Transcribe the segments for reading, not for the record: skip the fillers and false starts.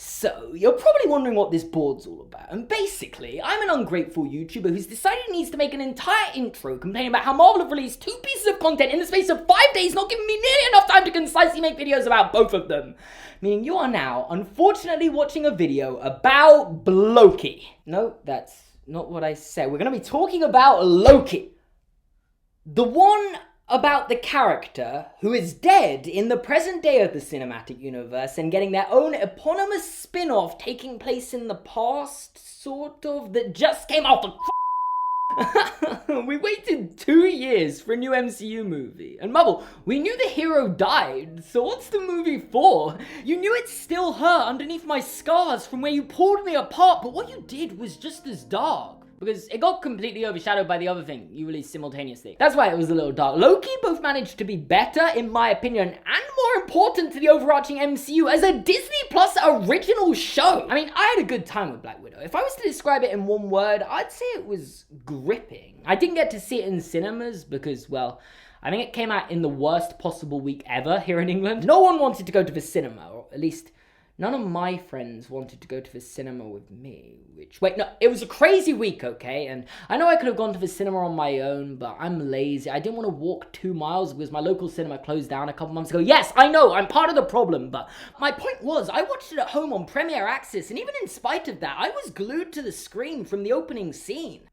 So, you're probably wondering what this board's all about, and basically, I'm an ungrateful YouTuber who's decided he needs to make an entire intro complaining about how Marvel have released 2 pieces of content in the space of 5 days, not giving me nearly enough time to concisely make videos about both of them. Meaning you are now, unfortunately, watching a video about Loki. No, that's not what I said. We're going to be talking about Loki. The one about the character who is dead in the present day of the cinematic universe and getting their own eponymous spin-off taking place in the past, sort of, that just came out of We waited 2 years for a new MCU movie. And Marvel, we knew the hero died, so what's the movie for? You knew it's still her underneath my scars from where you pulled me apart, but what you did was just as dark. Because it got completely overshadowed by the other thing you released simultaneously. That's why it was a little dark. Loki both managed to be better, in my opinion, and more important to the overarching MCU as a Disney Plus original show. I mean, I had a good time with Black Widow. If I was to describe it in one word, I'd say it was gripping. I didn't get to see it in cinemas because, well, I think it came out in the worst possible week ever here in England. No one wanted to go to the cinema, or at least none of my friends wanted to go to the cinema with me, it was a crazy week, okay? And I know I could have gone to the cinema on my own, but I'm lazy. I didn't want to walk 2 miles because my local cinema closed down a couple months ago. Yes, I know, I'm part of the problem, but my point was, I watched it at home on Premier Access, and even in spite of that, I was glued to the screen from the opening scene.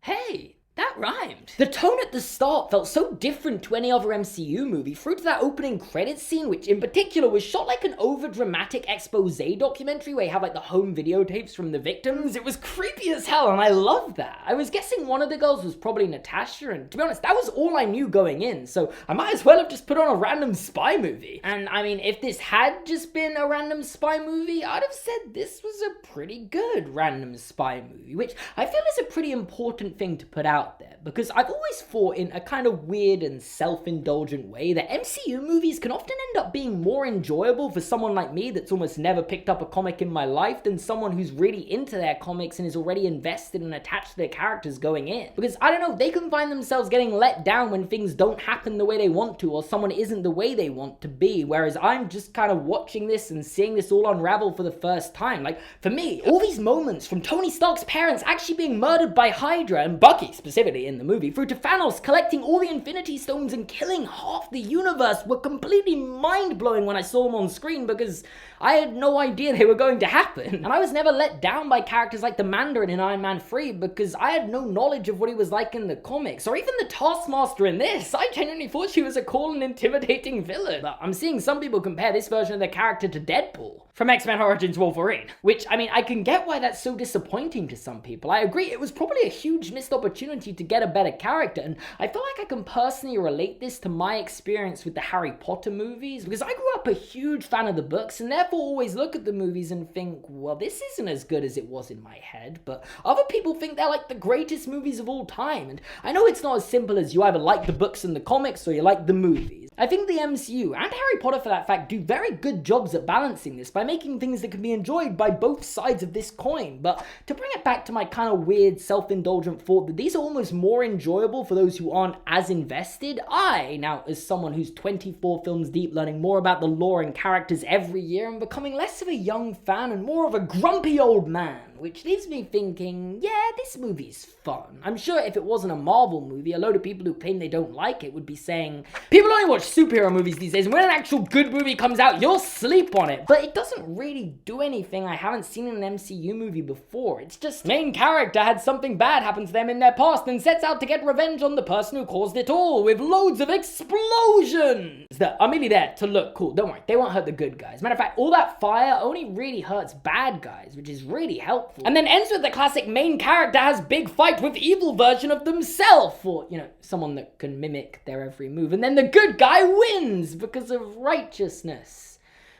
Hey, that rhymed. The tone at the start felt so different to any other MCU movie, through to that opening credits scene, which in particular was shot like an over-dramatic expose documentary where you have like the home videotapes from the victims. It was creepy as hell, and I loved that. I was guessing one of the girls was probably Natasha, and to be honest, that was all I knew going in, so I might as well have just put on a random spy movie. And I mean, if this had just been a random spy movie, I'd have said this was a pretty good random spy movie, which I feel is a pretty important thing to put out there, because I've always thought in a kind of weird and self-indulgent way that MCU movies can often end up being more enjoyable for someone like me that's almost never picked up a comic in my life than someone who's really into their comics and is already invested and attached to their characters going in. Because, I don't know, they can find themselves getting let down when things don't happen the way they want to, or someone isn't the way they want to be, whereas I'm just kind of watching this and seeing this all unravel for the first time. Like, for me, all these moments from Tony Stark's parents actually being murdered by Hydra, and Bucky specifically in the movie, through to Thanos collecting all the Infinity Stones and killing half the universe, were completely mind-blowing when I saw them on screen, because I had no idea they were going to happen. And I was never let down by characters like the Mandarin in Iron Man 3, because I had no knowledge of what he was like in the comics, or even the Taskmaster in this. I genuinely thought she was a cool and intimidating villain. But I'm seeing some people compare this version of the character to Deadpool from X-Men Origins Wolverine, which, I mean, I can get why that's so disappointing to some people. I agree, it was probably a huge missed opportunity to get a better character, and I feel like I can personally relate this to my experience with the Harry Potter movies, because I grew up a huge fan of the books, and therefore always look at the movies and think, well, this isn't as good as it was in my head, but other people think they're like the greatest movies of all time, and I know it's not as simple as you either like the books and the comics, or you like the movies. I think the MCU, and Harry Potter for that fact, do very good jobs at balancing this by making things that can be enjoyed by both sides of this coin. But to bring it back to my kind of weird self-indulgent thought that these are almost more enjoyable for those who aren't as invested, now as someone who's 24 films deep, learning more about the lore and characters every year and becoming less of a young fan and more of a grumpy old man, which leaves me thinking, yeah, this movie's fun. I'm sure if it wasn't a Marvel movie, a load of people who claim they don't like it would be saying, people only watch superhero movies these days, and when an actual good movie comes out, you'll sleep on it. But it doesn't really do anything I haven't seen in an MCU movie before. It's just main character had something bad happen to them in their past and sets out to get revenge on the person who caused it all, with loads of explosions that are merely there to look cool. Don't worry, they won't hurt the good guys. Matter of fact, all that fire only really hurts bad guys, which is really helpful. And then ends with the classic main character has big fight with evil version of themselves, or, someone that can mimic their every move, and then the good guy wins because of righteousness.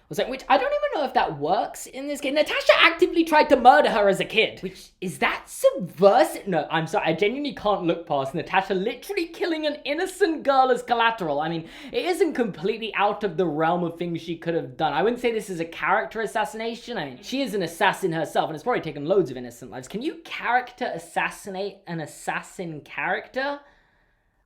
Which I don't even know if that works in this game. Natasha actively tried to murder her as a kid. Which, is that subversive? No, I'm sorry, I genuinely can't look past Natasha literally killing an innocent girl as collateral. I mean, it isn't completely out of the realm of things she could have done. I wouldn't say this is a character assassination. I mean, she is an assassin herself, and it's probably taken loads of innocent lives. Can you character assassinate an assassin character?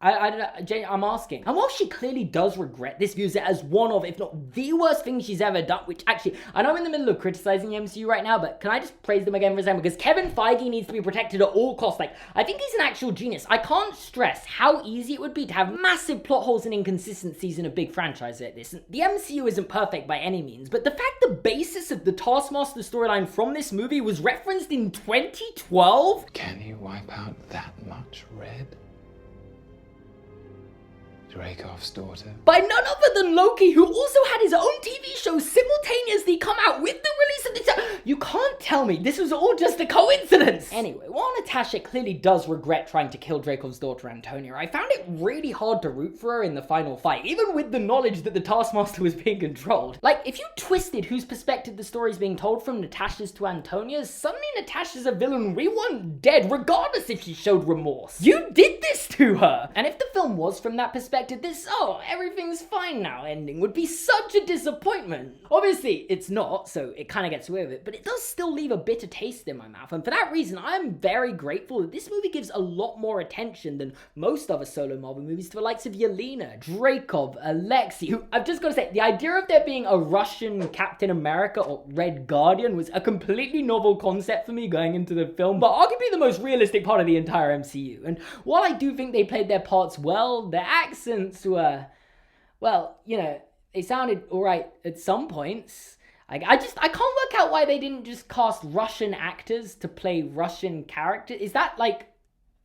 I'm asking. And while she clearly does regret this, views it as one of, if not the worst thing she's ever done, which actually, I know I'm in the middle of criticizing the MCU right now, but can I just praise them again for a second? Because Kevin Feige needs to be protected at all costs. Like, I think he's an actual genius. I can't stress how easy it would be to have massive plot holes and inconsistencies in a big franchise like this. And the MCU isn't perfect by any means, but the fact the basis of the Taskmaster storyline from this movie was referenced in 2012? Can you wipe out that much red? Dracov's daughter. By none other than Loki, who also had his own TV show simultaneously come out with the release of this. You can't tell me this was all just a coincidence. Anyway, while Natasha clearly does regret trying to kill Dracov's daughter Antonia, I found it really hard to root for her in the final fight, even with the knowledge that the Taskmaster was being controlled. Like, if you twisted whose perspective the story is being told from, Natasha's to Antonia's, suddenly Natasha's a villain we want dead, regardless if she showed remorse. You did this to her! And if the film was from that perspective, this, oh, everything's fine now ending would be such a disappointment. Obviously, it's not, so it kind of gets away with it, but it does still leave a bitter taste in my mouth, and for that reason, I'm very grateful that this movie gives a lot more attention than most other solo Marvel movies to the likes of Yelena, Dracov, Alexei, who, I've just got to say, the idea of there being a Russian Captain America or Red Guardian was a completely novel concept for me going into the film, but arguably the most realistic part of the entire MCU, and while I do think they played their parts well, their accents were, well, you know, they sounded alright at some points. I can't work out why they didn't just cast Russian actors to play Russian characters. Is that like,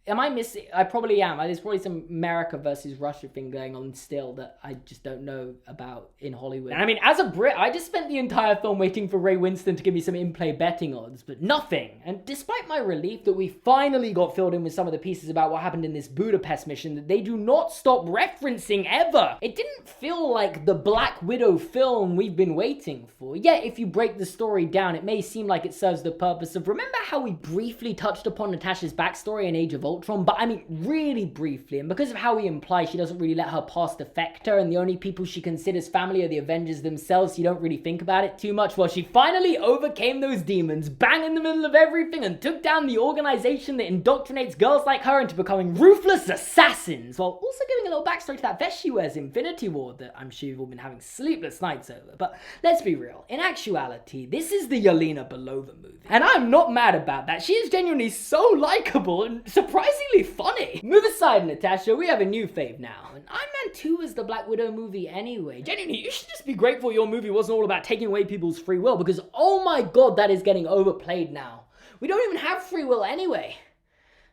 am I missing? I probably am. There's probably some America versus Russia thing going on still that I just don't know about in Hollywood. And I mean, as a Brit, I just spent the entire film waiting for Ray Winston to give me some in-play betting odds, but nothing. And despite my relief that we finally got filled in with some of the pieces about what happened in this Budapest mission that they do not stop referencing ever, it didn't feel like the Black Widow film we've been waiting for. Yet, if you break the story down, it may seem like it serves the purpose of, remember how we briefly touched upon Natasha's backstory in Age of Ultron, but I mean really briefly, and because of how he implies she doesn't really let her past affect her, and the only people she considers family are the Avengers themselves, you don't really think about it too much. Well, she finally overcame those demons, bang in the middle of everything, and took down the organization that indoctrinates girls like her into becoming ruthless assassins, while also giving a little backstory to that vest she wears in Infinity War that I'm sure you've all been having sleepless nights over. But let's be real, in actuality, this is the Yelena Belova movie, and I'm not mad about that. She is genuinely so likable and surprisingly funny. Move aside, Natasha, we have a new fave now. And Iron Man 2 was the Black Widow movie anyway. Genuinely, you should just be grateful your movie wasn't all about taking away people's free will, because oh my god, that is getting overplayed now. We don't even have free will anyway.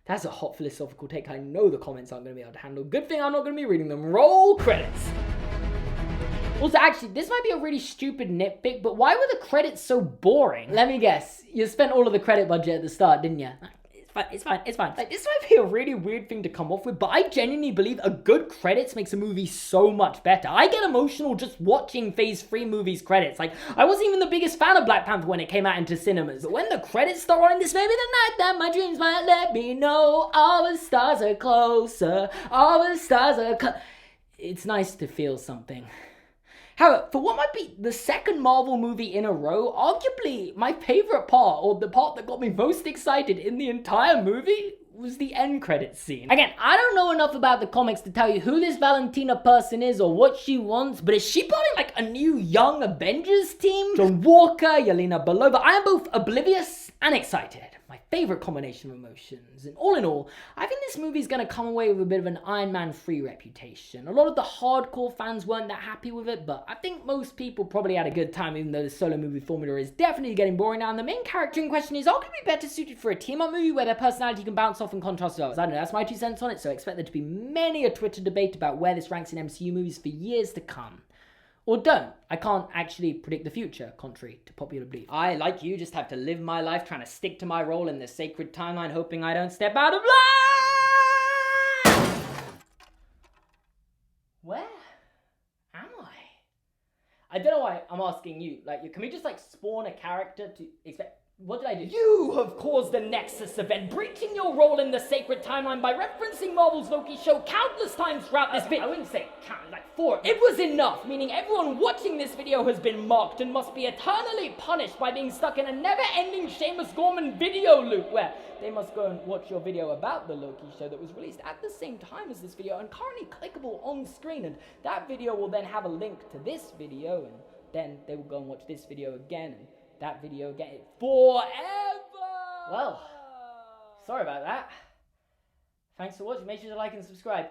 That's a hot philosophical take I know the comments aren't going to be able to handle. Good thing I'm not going to be reading them. Roll credits. Also, actually, this might be a really stupid nitpick, but why were the credits so boring? Let me guess. You spent all of the credit budget at the start, didn't you? It's fine. Like, this might be a really weird thing to come off with, but I genuinely believe a good credits makes a movie so much better. I get emotional just watching Phase 3 movies' credits. Like, I wasn't even the biggest fan of Black Panther when it came out into cinemas, but when the credits start rolling, this may be the night that my dreams might let me know all the stars are closer, all the stars are it's nice to feel something. However, for what might be the second Marvel movie in a row, arguably my favorite part, or the part that got me most excited in the entire movie, was the end credits scene. Again, I don't know enough about the comics to tell you who this Valentina person is or what she wants, but is she part of like a new young Avengers team? John Walker, Yelena Belova, I am both oblivious and excited. My favorite combination of emotions. And all in all, I think this movie is going to come away with a bit of an Iron Man 3 reputation. A lot of the hardcore fans weren't that happy with it, but I think most people probably had a good time, even though the solo movie formula is definitely getting boring now, and the main character in question is arguably better suited for a team-up movie where their personality can bounce off and contrast with others. I don't know, that's my 2 cents on it, so I expect there to be many a Twitter debate about where this ranks in MCU movies for years to come. Or don't. I can't actually predict the future, contrary to popular belief. I, like you, just have to live my life trying to stick to my role in the sacred timeline, hoping I don't step out of line! Where am I don't know why I'm asking you. Like, can we just, like, spawn a character to expect... What did I do? You have caused the Nexus event, breaching your role in the sacred timeline by referencing Marvel's Loki show countless times throughout this video. I wouldn't say count, like 4. It was enough, meaning everyone watching this video has been marked and must be eternally punished by being stuck in a never-ending Seamus Gorman video loop where they must go and watch your video about the Loki show that was released at the same time as this video and currently clickable on screen, and that video will then have a link to this video, and then they will go and watch this video again and that video again forever. Well, sorry about that. Thanks for watching. Make sure to like and subscribe.